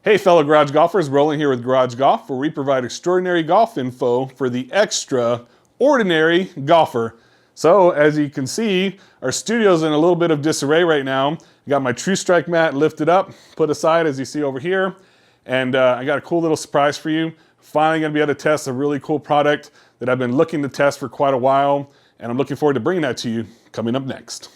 Hey fellow garage golfers, Rolling here with Garage Golf, where we provide extraordinary golf info for the extraordinary golfer. So as you can see, our studio's in a little bit of disarray right now. I got my True Strike mat lifted up, put aside as you see over here, and I got a cool little surprise for you. Finally gonna be able to test a really cool product that I've been looking to test for quite a while, and I'm looking forward to bringing that to you coming up next.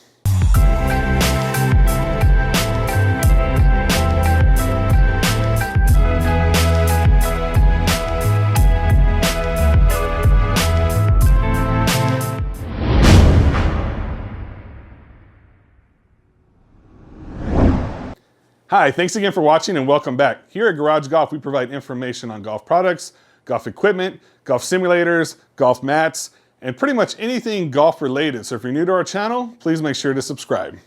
Hi, thanks again for watching and welcome back. Here at Garage Golf, we provide information on golf products, golf equipment, golf simulators, golf mats, and pretty much anything golf related. So if you're new to our channel, please make sure to subscribe.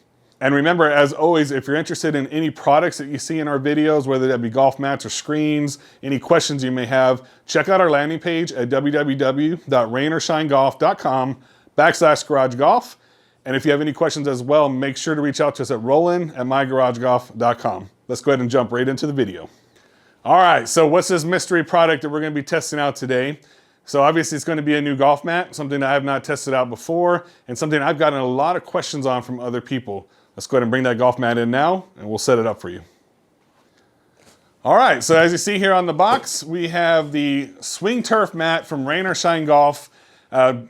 And remember, as always, if you're interested in any products that you see in our videos, whether that be golf mats or screens, any questions you may have, check out our landing page at www.rainorShineGolf.com/GarageGolf. And if you have any questions as well, make sure to reach out to us at rollin@mygaragegolf.com. Let's go ahead and jump right into the video. All right, so what's this mystery product that we're gonna be testing out today? So obviously it's gonna be a new golf mat, something that I have not tested out before, and something I've gotten a lot of questions on from other people. Let's go ahead and bring that golf mat in now, and we'll set it up for you. All right, so as you see here on the box, we have the SwingTurf mat from Rain or Shine Golf.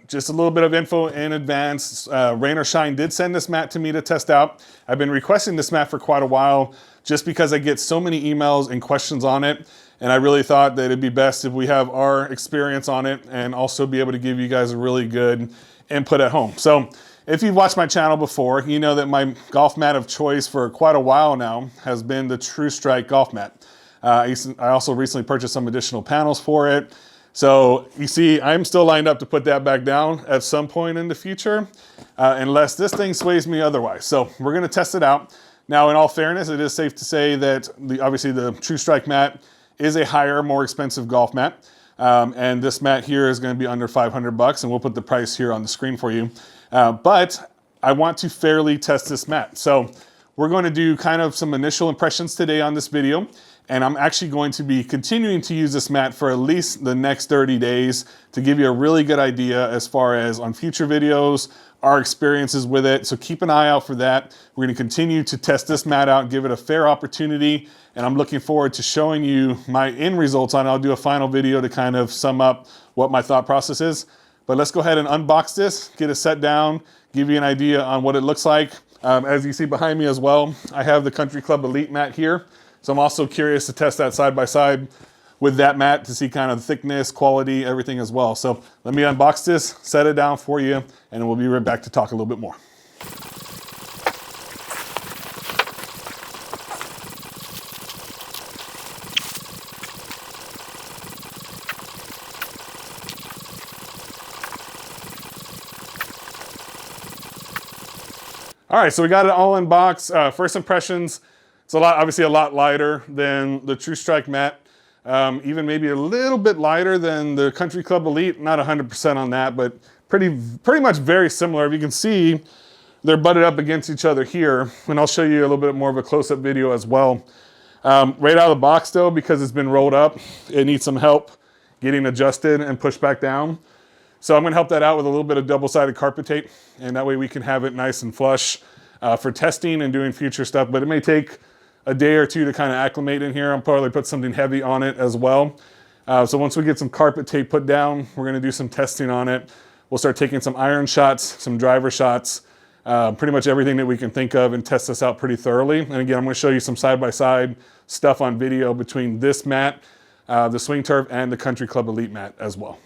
Just a little bit of info in advance. Rain or Shine did send this mat to me to test out. I've been requesting this mat for quite a while just because I get so many emails and questions on it. And I really thought that it'd be best if we have our experience on it and also be able to give you guys a really good input at home. So if you've watched my channel before, you know that my golf mat of choice for quite a while now has been the True Strike Golf Mat. I also recently purchased some additional panels for it. So you see, I'm still lined up to put that back down at some point in the future, unless this thing sways me otherwise. So we're gonna test it out. Now, in all fairness, it is safe to say that obviously the True Strike mat is a higher, more expensive golf mat. And this mat here is gonna be under 500 bucks, and we'll put the price here on the screen for you. But I want to fairly test this mat. So we're going to do kind of some initial impressions today on this video. And I'm actually going to be continuing to use this mat for at least the next 30 days to give you a really good idea as far as on future videos, our experiences with it. So keep an eye out for that. We're gonna continue to test this mat out, give it a fair opportunity. And I'm looking forward to showing you my end results on it. I'll do a final video to kind of sum up what my thought process is. But let's go ahead and unbox this, get it set down, give you an idea on what it looks like. As you see behind me as well, I have the Country Club Elite mat here. So I'm also curious to test that side by side with that mat to see kind of the thickness, quality, everything as well. So let me unbox this, set it down for you, and we'll be right back to talk a little bit more. All right, so we got it all in box. First impressions. It's obviously a lot lighter than the True Strike mat. Even maybe a little bit lighter than the Country Club Elite. Not 100% on that, but pretty much very similar. If you can see, they're butted up against each other here. And I'll show you a little bit more of a close-up video as well. Right out of the box though, because it's been rolled up, it needs some help getting adjusted and pushed back down. So I'm gonna help that out with a little bit of double-sided carpet tape. And that way we can have it nice and flush for testing and doing future stuff. But it may take a day or two to kind of acclimate in here. I'll probably put something heavy on it as well. So once we get some carpet tape put down, we're gonna do some testing on it. We'll start taking some iron shots, some driver shots, pretty much everything that we can think of and test this out pretty thoroughly. And again, I'm gonna show you some side-by-side stuff on video between this mat, the SwingTurf, and the Country Club Elite mat as well.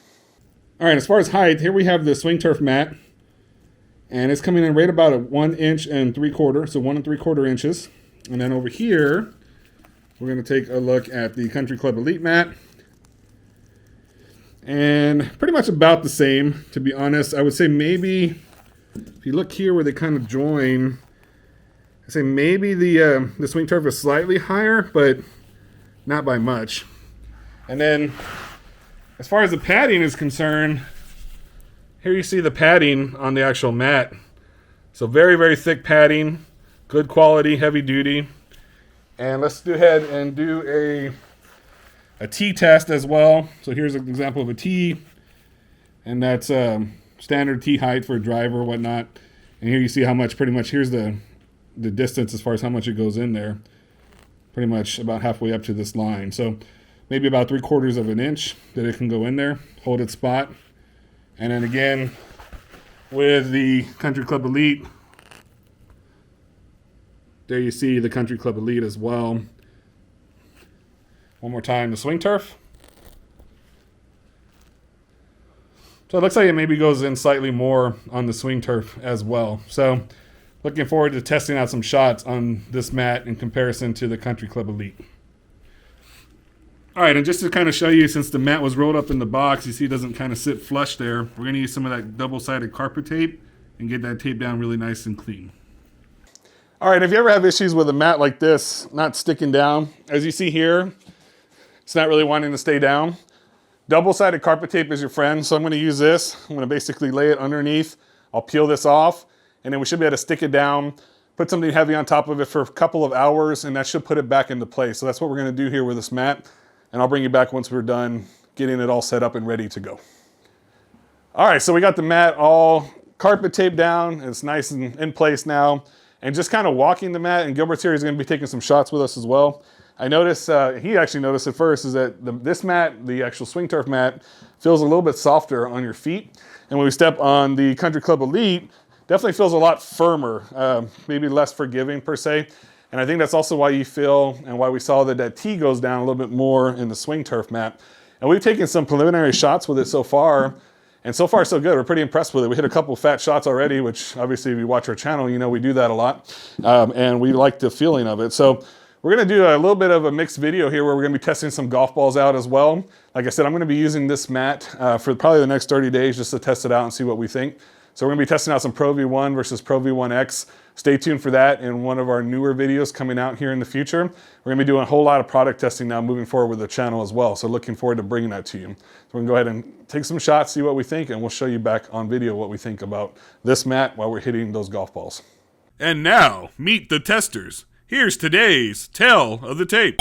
All right, as far as height, here we have the SwingTurf mat. And it's coming in right about a 1 3/4 inches, so 1 3/4 inches. And then over here, we're gonna take a look at the Country Club Elite mat. And pretty much about the same, to be honest. I would say maybe, if you look here where they kind of join, I say maybe the SwingTurf is slightly higher, but not by much. And then, as far as the padding is concerned, here you see the padding on the actual mat. So very, very thick padding, good quality, heavy duty. And let's go ahead and do a tee test as well. So here's an example of a tee, and that's standard tee height for a driver or whatnot. And here you see how much, pretty much, here's the distance as far as how much it goes in there. Pretty much about halfway up to this line. So maybe about 3/4 of an inch that it can go in there, hold its spot. And then again, with the Country Club Elite, there you see the Country Club Elite as well. One more time, the SwingTurf. So it looks like it maybe goes in slightly more on the SwingTurf as well. So looking forward to testing out some shots on this mat in comparison to the Country Club Elite. All right, and just to kind of show you, since the mat was rolled up in the box, you see it doesn't kind of sit flush there. We're going to use some of that double-sided carpet tape and get that tape down really nice and clean. All right, if you ever have issues with a mat like this, not sticking down, as you see here, it's not really wanting to stay down. Double-sided carpet tape is your friend, so I'm going to use this. I'm going to basically lay it underneath. I'll peel this off, and then we should be able to stick it down, put something heavy on top of it for a couple of hours, and that should put it back into place. So that's what we're going to do here with this mat, and I'll bring you back once we're done getting it all set up and ready to go. All right, so we got the mat all carpet taped down. It's nice and in place now, and just kind of walking the mat, and Gilbert's here, he's going to be taking some shots with us as well. I noticed, he actually noticed at first, is that this mat, the actual SwingTurf mat, feels a little bit softer on your feet. And when we step on the Country Club Elite, definitely feels a lot firmer, maybe less forgiving per se. And I think that's also why you feel, and why we saw that that tee goes down a little bit more in the SwingTurf mat. And we've taken some preliminary shots with it so far, and so far so good. We're pretty impressed with it. We hit a couple fat shots already, which obviously if you watch our channel, you know we do that a lot. And we like the feeling of it. So we're going to do a little bit of a mixed video here where we're going to be testing some golf balls out as well. Like I said, I'm going to be using this mat for probably the next 30 days just to test it out and see what we think. So we're going to be testing out some Pro V1 versus Pro V1X. Stay tuned for that in one of our newer videos coming out here in the future. We're going to be doing a whole lot of product testing now moving forward with the channel as well. So looking forward to bringing that to you. So we're going to go ahead and take some shots, see what we think, and we'll show you back on video what we think about this mat while we're hitting those golf balls. And now, meet the testers. Here's today's Tell of the Tape.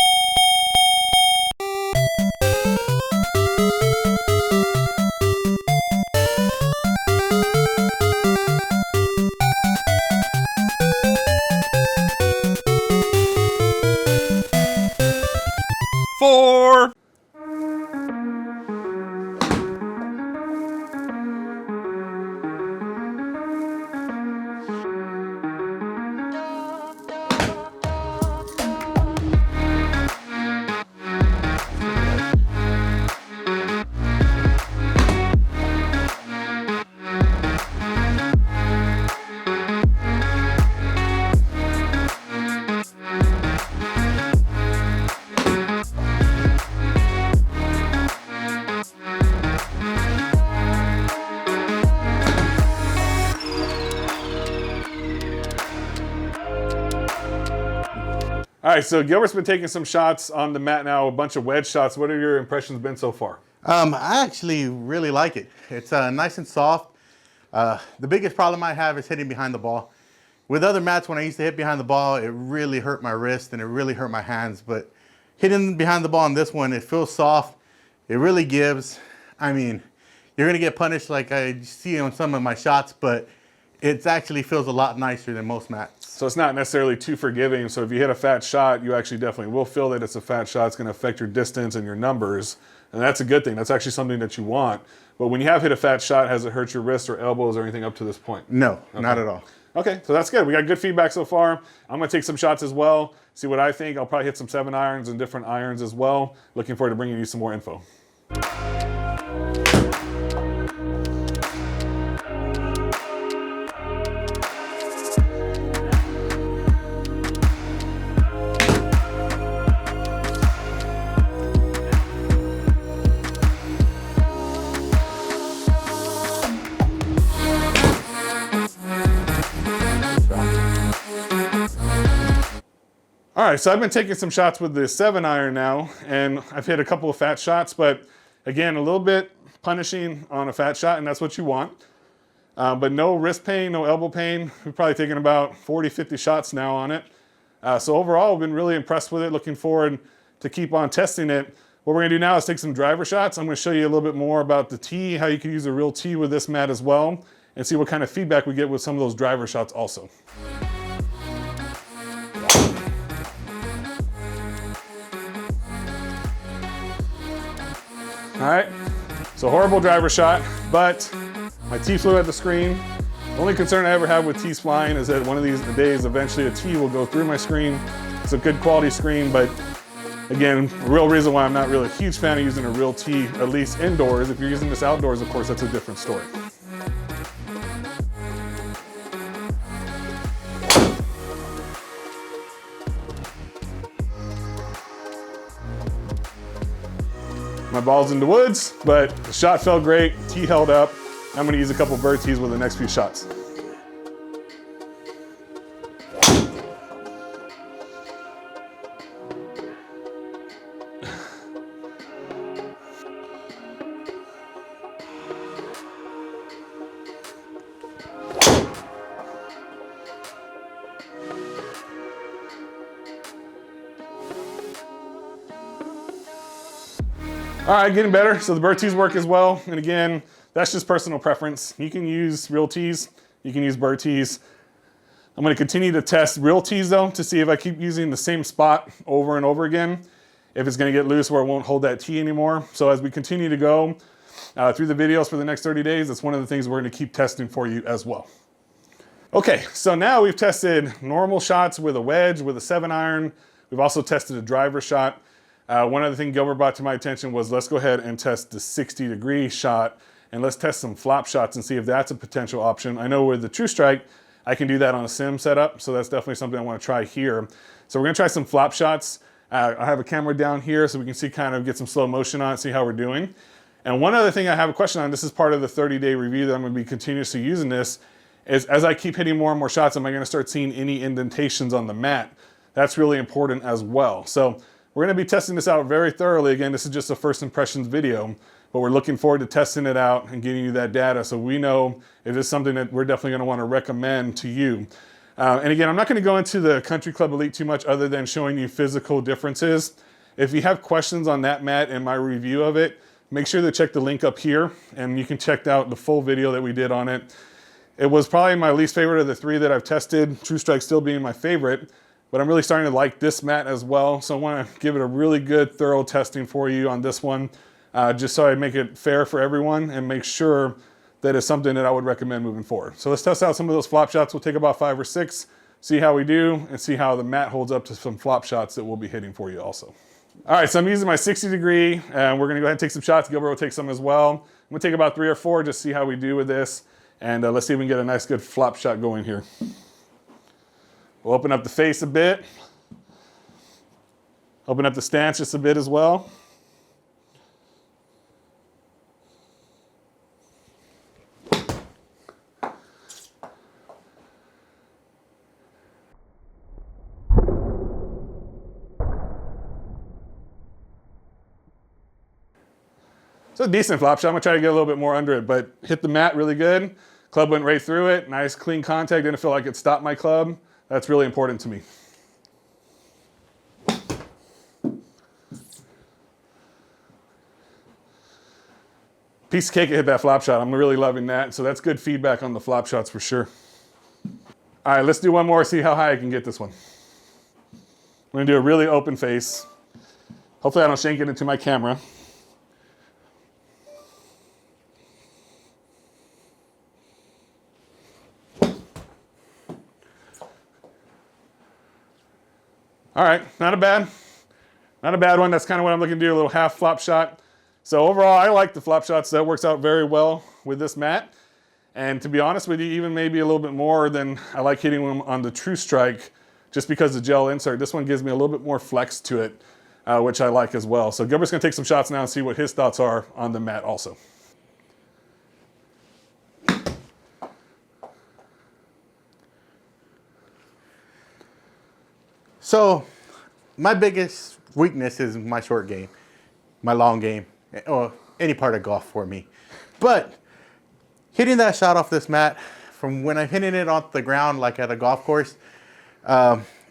Four. All right, so Gilbert's been taking some shots on the mat now, a bunch of wedge shots. What have your impressions been so far? I actually really like it. It's nice and soft. The biggest problem I have is hitting behind the ball. With other mats, when I used to hit behind the ball, it really hurt my wrist and it really hurt my hands. But hitting behind the ball on this one, it feels soft. It really gives. I mean, you're going to get punished like I see on some of my shots, but it actually feels a lot nicer than most mats. So it's not necessarily too forgiving. So if you hit a fat shot, you actually definitely will feel that it's a fat shot. It's going to affect your distance and your numbers. And that's a good thing. That's actually something that you want. But when you have hit a fat shot, has it hurt your wrists or elbows or anything up to this point? No, not at all. Okay, so that's good. We got good feedback so far. I'm going to take some shots as well, see what I think. I'll probably hit some 7 irons and different irons as well. Looking forward to bringing you some more info. All right, so I've been taking some shots with the 7 iron now, and I've hit a couple of fat shots, but again, a little bit punishing on a fat shot, and that's what you want. But no wrist pain, no elbow pain. We've probably taken about 40, 50 shots now on it. So overall, I've been really impressed with it. Looking forward to keep on testing it. What we're gonna do now is take some driver shots. I'm gonna show you a little bit more about the tee, how you can use a real tee with this mat as well, and see what kind of feedback we get with some of those driver shots also. All right, so horrible driver shot, but my tee flew at the screen. The only concern I ever have with tees flying is that one of these days, eventually a tee will go through my screen. It's a good quality screen, but again, the real reason why I'm not really a huge fan of using a real tee, at least indoors. If you're using this outdoors, of course, that's a different story. My ball's in the woods, but the shot felt great, tee held up. I'm gonna use a couple bird tees with the next few shots. All right, getting better. So the bird tees work as well. And again, that's just personal preference. You can use real tees, you can use bird tees. I'm gonna continue to test real tees though, to see if I keep using the same spot over and over again, if it's gonna get loose where it won't hold that tee anymore. So as we continue to go through the videos for the next 30 days, that's one of the things we're gonna keep testing for you as well. Okay, so now we've tested normal shots with a wedge, with a 7-iron. We've also tested a driver shot. One other thing Gilbert brought to my attention was let's go ahead and test the 60-degree shot, and let's test some flop shots and see if that's a potential option. I know with the True Strike, I can do that on a sim setup, so that's definitely something I want to try here. So we're gonna try some flop shots. I have a camera down here so we can see, kind of get some slow motion on it, see how we're doing. And one other thing I have a question on, this is part of the 30-day review that I'm gonna be continuously using this, is as I keep hitting more and more shots, am I gonna start seeing any indentations on the mat? That's really important as well. So we're gonna be testing this out very thoroughly. Again, this is just a first impressions video, but we're looking forward to testing it out and getting you that data so we know if it's something that we're definitely gonna wanna recommend to you. And again, I'm not gonna go into the Country Club Elite too much other than showing you physical differences. If you have questions on that mat and my review of it, make sure to check the link up here and you can check out the full video that we did on it. It was probably my least favorite of the 3 that I've tested, True Strike still being my favorite. But I'm really starting to like this mat as well. So I want to give it a really good, thorough testing for you on this one, just so I make it fair for everyone and make sure that it's something that I would recommend moving forward. So let's test out some of those flop shots. We'll take about 5 or 6, see how we do, and see how the mat holds up to some flop shots that we'll be hitting for you also. All right, so I'm using my 60-degree, and we're gonna go ahead and take some shots. Gilbert will take some as well. I'm gonna take about 3 or 4, just see how we do with this. And let's see if we can get a nice, good flop shot going here. We'll open up the face a bit. Open up the stance just a bit as well. So a decent flop shot. I'm gonna try to get a little bit more under it, but hit the mat really good. Club went right through it. Nice clean contact. Didn't feel like it stopped my club. That's really important to me. Piece of cake to hit that flop shot. I'm really loving that. So that's good feedback on the flop shots for sure. All right, let's do one more, see how high I can get this one. I'm gonna do a really open face. Hopefully I don't shank it into my camera. All right, not a bad one. That's kind of what I'm looking to do, a little half flop shot. So overall, I like the flop shots. That works out very well with this mat. And to be honest with you, even maybe a little bit more than I like hitting them on the True Strike, just because the gel insert. This one gives me a little bit more flex to it, which I like as well. So Gilbert's gonna take some shots now and see what his thoughts are on the mat also. So my biggest weakness is my short game, my long game, or any part of golf for me. But hitting that shot off this mat, from when I'm hitting it off the ground, like at a golf course,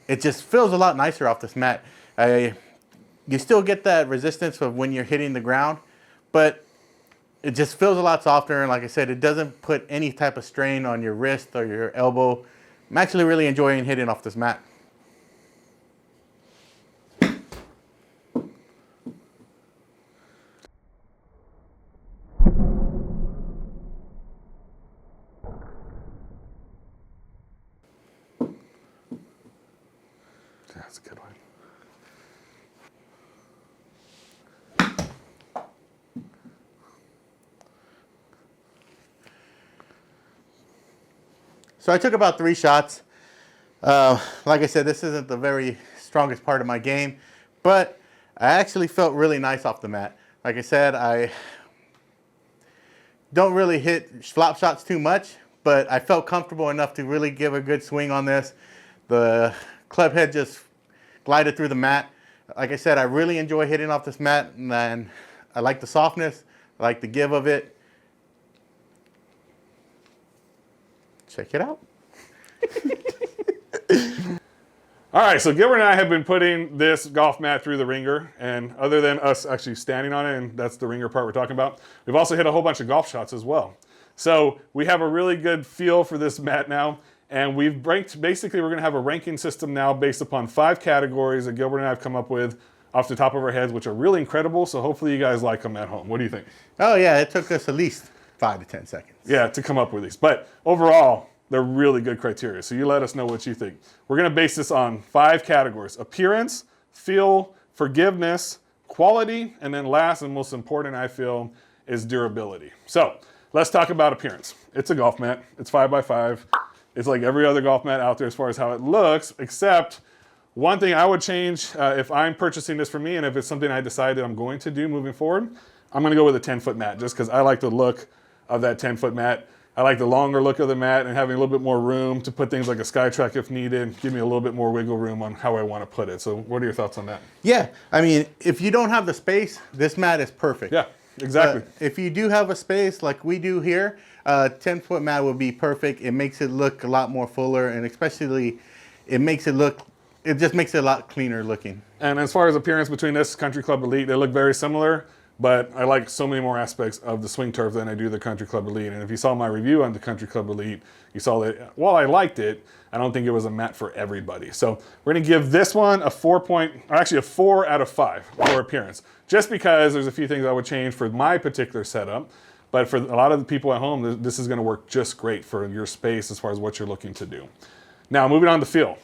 it just feels a lot nicer off this mat. You still get that resistance of when you're hitting the ground, but it just feels a lot softer. And like I said, it doesn't put any type of strain on your wrist or your elbow. I'm actually really enjoying hitting off this mat. That's a good one. So I took about 3 shots. Like I said, this isn't the very strongest part of my game, but I actually felt really nice off the mat. Like I said, I don't really hit flop shots too much, but I felt comfortable enough to really give a good swing on this. The club head just glided through the mat. Like I said, I really enjoy hitting off this mat, and I like the softness, I like the give of it. Check it out. All right, so Gilbert and I have been putting this golf mat through the ringer, and other than us actually standing on it, and that's the ringer part we're talking about, we've also hit a whole bunch of golf shots as well. So we have a really good feel for this mat now, and we've ranked, basically we're gonna have a ranking system now based upon 5 categories that Gilbert and I have come up with off the top of our heads, which are really incredible, so hopefully you guys like them at home. What do you think? Oh yeah, it took us at least 5 to 10 seconds. Yeah, to come up with these. But overall, they're really good criteria. So you let us know what you think. We're gonna base this on 5 categories: appearance, feel, forgiveness, quality, and then last and most important, I feel, is durability. So let's talk about appearance. It's a golf mat, it's 5x5. It's like every other golf mat out there as far as how it looks, except one thing I would change if I'm purchasing this for me, and if it's something I decided I'm going to do moving forward, I'm gonna go with a 10-foot mat, just because I like the look of that 10-foot mat. I like the longer look of the mat and having a little bit more room to put things like a SkyTrack if needed, give me a little bit more wiggle room on how I want to put it. So what are your thoughts on that? Yeah, I mean, if you don't have the space, this mat is perfect. Yeah, exactly. If you do have a space like we do here, 10-foot mat would be perfect. It makes it look a lot more fuller, and especially it just makes it a lot cleaner looking. And as far as appearance between this Country Club Elite, they look very similar, but I like so many more aspects of the SwingTurf than I do the Country Club Elite. And if you saw my review on the Country Club Elite, you saw that while I liked it, I don't think it was a mat for everybody. So we're gonna give this one a 4 out of 5 for appearance, just because there's a few things I would change for my particular setup. But for a lot of the people at home, this is gonna work just great for your space as far as what you're looking to do. Now, moving on to feel.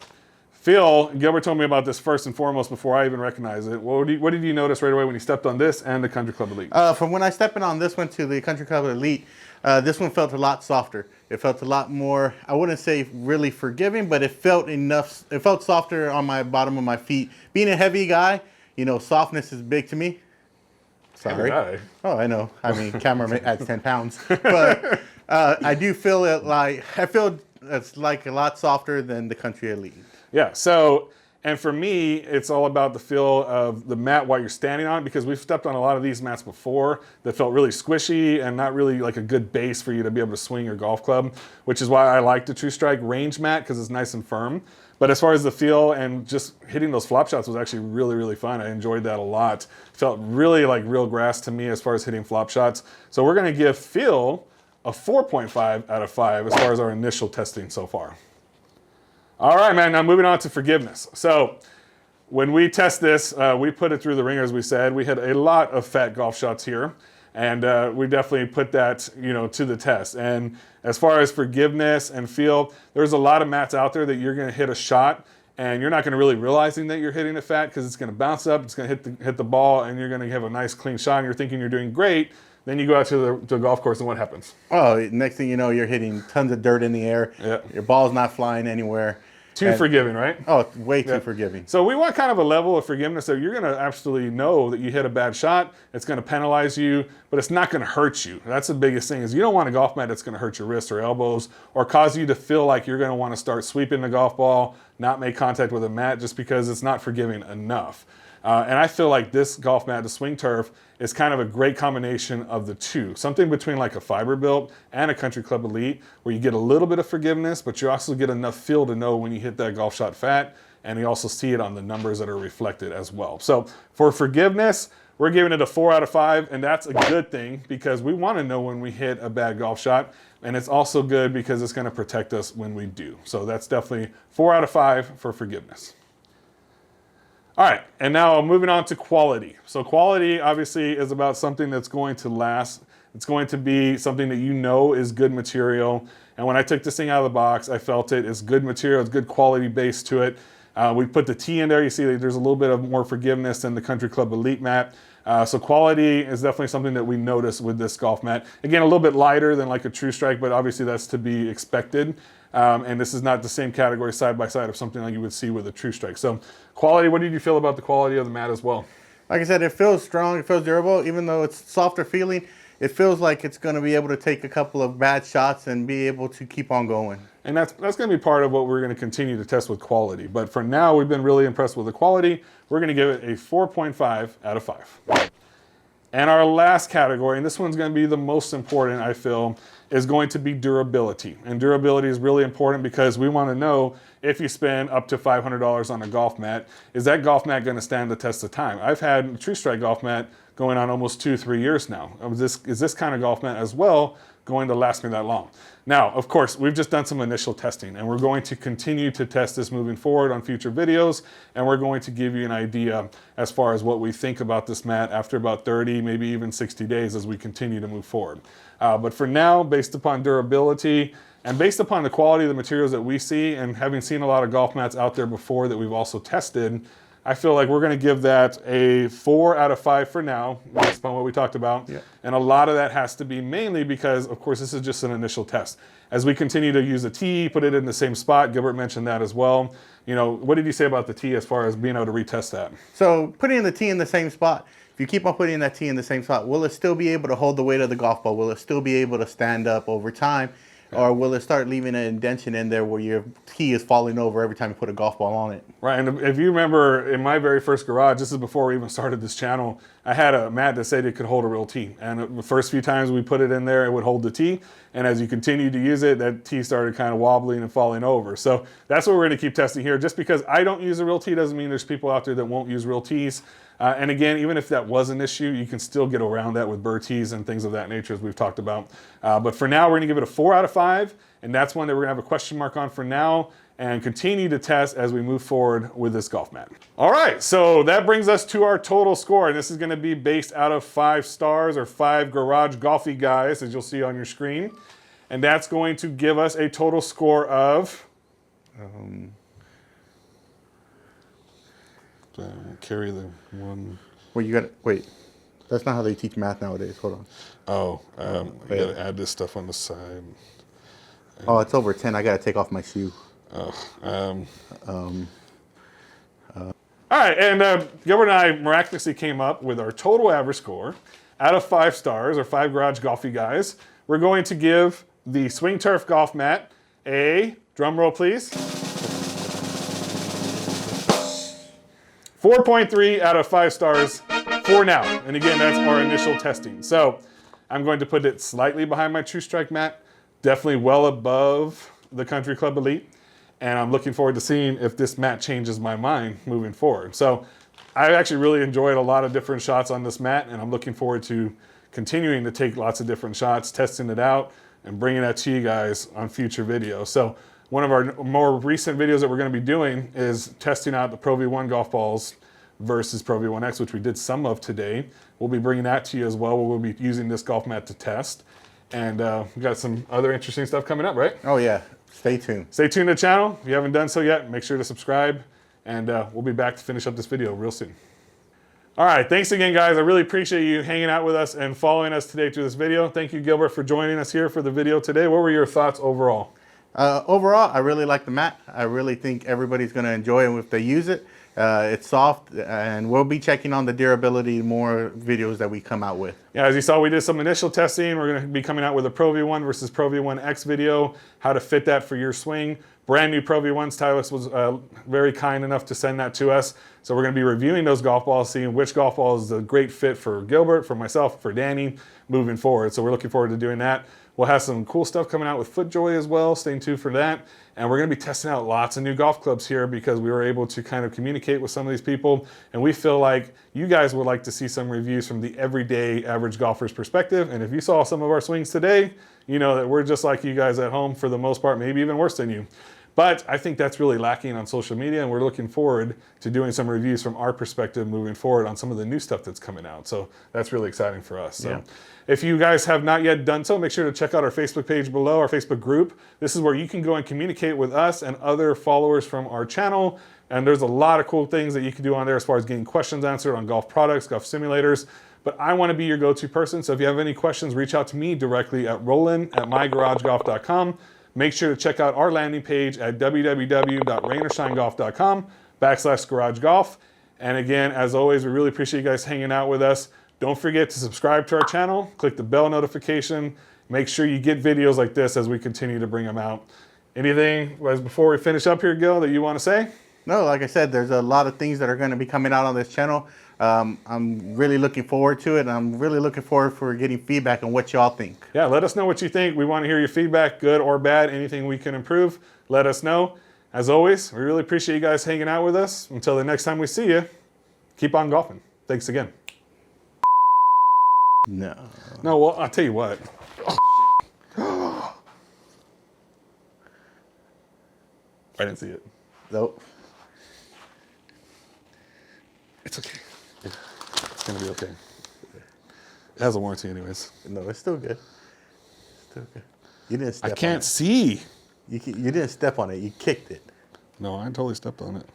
Phil, Gilbert told me about this first and foremost before I even recognized it. What did you notice right away when you stepped on this and the Country Club Elite? From when I stepped in on this one to the Country Club Elite, this one felt a lot softer. It felt a lot more, I wouldn't say really forgiving, but it felt enough. It felt softer on my bottom of my feet. Being a heavy guy, you know, softness is big to me. Sorry. Heavy guy. Oh, I know. I mean, camera adds 10 pounds. But I do feel it like, I feel it's like a lot softer than the Country Elite. Yeah, so, and for me, it's all about the feel of the mat while you're standing on it, because we've stepped on a lot of these mats before that felt really squishy and not really like a good base for you to be able to swing your golf club, which is why I like the True Strike range mat, because it's nice and firm. But as far as the feel and just hitting those flop shots was actually really, really fun. I enjoyed that a lot. Felt really like real grass to me as far as hitting flop shots. So we're gonna give feel a 4.5 out of 5 as far as our initial testing so far. All right, man, now moving on to forgiveness. So when we test this, we put it through the ringer, as we said. We had a lot of fat golf shots here, and we definitely put that, you know, to the test. And as far as forgiveness and feel, there's a lot of mats out there that you're gonna hit a shot and you're not gonna really realizing that you're hitting it fat, because it's gonna bounce up, it's gonna hit the ball, and you're gonna have a nice clean shot, and you're thinking you're doing great. Then you go out to the golf course, and what happens? Oh, next thing you know, you're hitting tons of dirt in the air. Yeah. Your ball's not flying anywhere. Too forgiving, right? Oh, it's way too forgiving. So we want kind of a level of forgiveness that you're gonna absolutely know that you hit a bad shot, it's gonna penalize you, but it's not gonna hurt you. That's the biggest thing, is you don't want a golf mat that's gonna hurt your wrists or elbows, or cause you to feel like you're gonna wanna start sweeping the golf ball, not make contact with a mat just because it's not forgiving enough. And I feel like this golf mat, the SwingTurf, is kind of a great combination of the two. Something between like a fiber built and a Country Club Elite, where you get a little bit of forgiveness, but you also get enough feel to know when you hit that golf shot fat, and you also see it on the numbers that are reflected as well. So for forgiveness, we're giving it a 4 out of 5, and that's a good thing because we want to know when we hit a bad golf shot, and it's also good because it's going to protect us when we do. So that's definitely 4 out of 5 for forgiveness. All right, and now moving on to quality. So quality obviously is about something that's going to last. It's going to be something that you know is good material. And when I took this thing out of the box, I felt it is good material, it's good quality base to it. We put the tee in there. You see that there's a little bit of more forgiveness than the Country Club Elite mat. So quality is definitely something that we notice with this golf mat. Again, a little bit lighter than like a True Strike, but obviously that's to be expected. And this is not the same category side by side of something like you would see with a True Strike. So quality, what did you feel about the quality of the mat as well? Like I said, it feels strong, it feels durable, even though it's softer feeling. It feels like it's going to be able to take a couple of bad shots and be able to keep on going. And that's going to be part of what we're going to continue to test with quality. But for now, we've been really impressed with the quality. We're going to give it a 4.5 out of 5. And our last category, and this one's going to be the most important, I feel, is going to be durability. And durability is really important because we want to know if you spend up to $500 on a golf mat, is that golf mat going to stand the test of time? I've had a True Strike golf mat going on almost 2-3 years now. Is this kind of golf mat as well going to last me that long? Now, of course, we've just done some initial testing, and we're going to continue to test this moving forward on future videos, and we're going to give you an idea as far as what we think about this mat after about 30, maybe even 60 days as we continue to move forward. But for now, based upon durability and based upon the quality of the materials that we see, and having seen a lot of golf mats out there before that we've also tested, I feel like we're going to give that a 4 out of 5 for now, based upon what we talked about. Yeah. And a lot of that has to be mainly because, of course, this is just an initial test. As we continue to use the tee, put it in the same spot, Gilbert mentioned that as well. You know, what did you say about the tee as far as being able to retest that? So putting the tee in the same spot, if you keep on putting that tee in the same spot, will it still be able to hold the weight of the golf ball? Will it still be able to stand up over time? Or will it start leaving an indentation in there where your tee is falling over every time you put a golf ball on it? Right, and if you remember in my very first garage, this is before we even started this channel, I had a mat that said it could hold a real tee. And the first few times we put it in there, it would hold the tee. And as you continue to use it, that tee started kind of wobbling and falling over. So that's what we're gonna keep testing here. Just because I don't use a real tee doesn't mean there's people out there that won't use real tees. And again, even if that was an issue, you can still get around that with burr tees and things of that nature as we've talked about. But for now, we're gonna give it a 4 out of 5. And that's one that we're gonna have a question mark on for now and continue to test as we move forward with this golf mat. All right, so that brings us to our total score. And this is gonna be based out of 5 stars or 5 garage golfy guys, as you'll see on your screen. And that's going to give us a total score of... carry the one... Well, you got wait. That's not how they teach math nowadays. Hold on. Oh, you gotta add this stuff on the side. Oh, it's over 10. I gotta take off my shoe. All right, and Gilbert and I miraculously came up with our total average score out of 5 stars, or 5 garage golfy guys. We're going to give the SwingTurf Golf Mat a, drum roll please, 4.3 out of 5 stars for now. And again, that's our initial testing. So I'm going to put it slightly behind my True Strike mat, definitely well above the Country Club Elite. And I'm looking forward to seeing if this mat changes my mind moving forward. So I actually really enjoyed a lot of different shots on this mat, and I'm looking forward to continuing to take lots of different shots, testing it out, and bringing that to you guys on future videos. So one of our more recent videos that we're going to be doing is testing out the Pro V1 golf balls versus Pro V1X, which we did some of today. We'll be bringing that to you as well. We'll be using this golf mat to test. And we've got some other interesting stuff coming up, right? Oh, yeah. Stay tuned. Stay tuned to the channel. If you haven't done so yet, make sure to subscribe. And we'll be back to finish up this video real soon. All right, thanks again, guys. I really appreciate you hanging out with us and following us today through this video. Thank you, Gilbert, for joining us here for the video today. What were your thoughts overall? Overall, I really like the mat. I really think everybody's going to enjoy it if they use it. It's soft, and we'll be checking on the durability more videos that we come out with. Yeah, as you saw, we did some initial testing. We're going to be coming out with a Pro V1 versus Pro V1X video, how to fit that for your swing. Brand new Pro V1 stylist was very kind enough to send that to us. So we're going to be reviewing those golf balls, seeing which golf ball is a great fit for Gilbert, for myself, for Danny, moving forward. So we're looking forward to doing that. We'll have some cool stuff coming out with FootJoy as well. Stay tuned for that. And we're going to be testing out lots of new golf clubs here because we were able to kind of communicate with some of these people. And we feel like you guys would like to see some reviews from the everyday average golfer's perspective. And if you saw some of our swings today, you know that we're just like you guys at home for the most part, maybe even worse than you. But I think that's really lacking on social media, and we're looking forward to doing some reviews from our perspective moving forward on some of the new stuff that's coming out. So that's really exciting for us. So if you guys have not yet done so, make sure to check out our Facebook page below, our Facebook group. This is where you can go and communicate with us and other followers from our channel. And there's a lot of cool things that you can do on there as far as getting questions answered on golf products, golf simulators. But I want to be your go-to person. So if you have any questions, reach out to me directly at roland@mygaragegolf.com. Make sure to check out our landing page at www.rainorShineGolf.com/garagegolf. And again, as always, we really appreciate you guys hanging out with us. Don't forget to subscribe to our channel, click the bell notification. Make sure you get videos like this as we continue to bring them out. Anything before we finish up here, Gil, that you want to say? No, like I said, there's a lot of things that are going to be coming out on this channel. I'm really looking forward to it. And I'm really looking forward for getting feedback on what y'all think. Yeah, let us know what you think. We want to hear your feedback, good or bad, anything we can improve. Let us know. As always, we really appreciate you guys hanging out with us. Until the next time we see you, keep on golfing. Thanks again. No. No, well, I'll tell you what. I didn't see it. Nope. It's okay. It's going to be okay. It has a warranty anyways. No, it's still good. Still good. You didn't step I can't see. You didn't step on it. You kicked it. No, I totally stepped on it.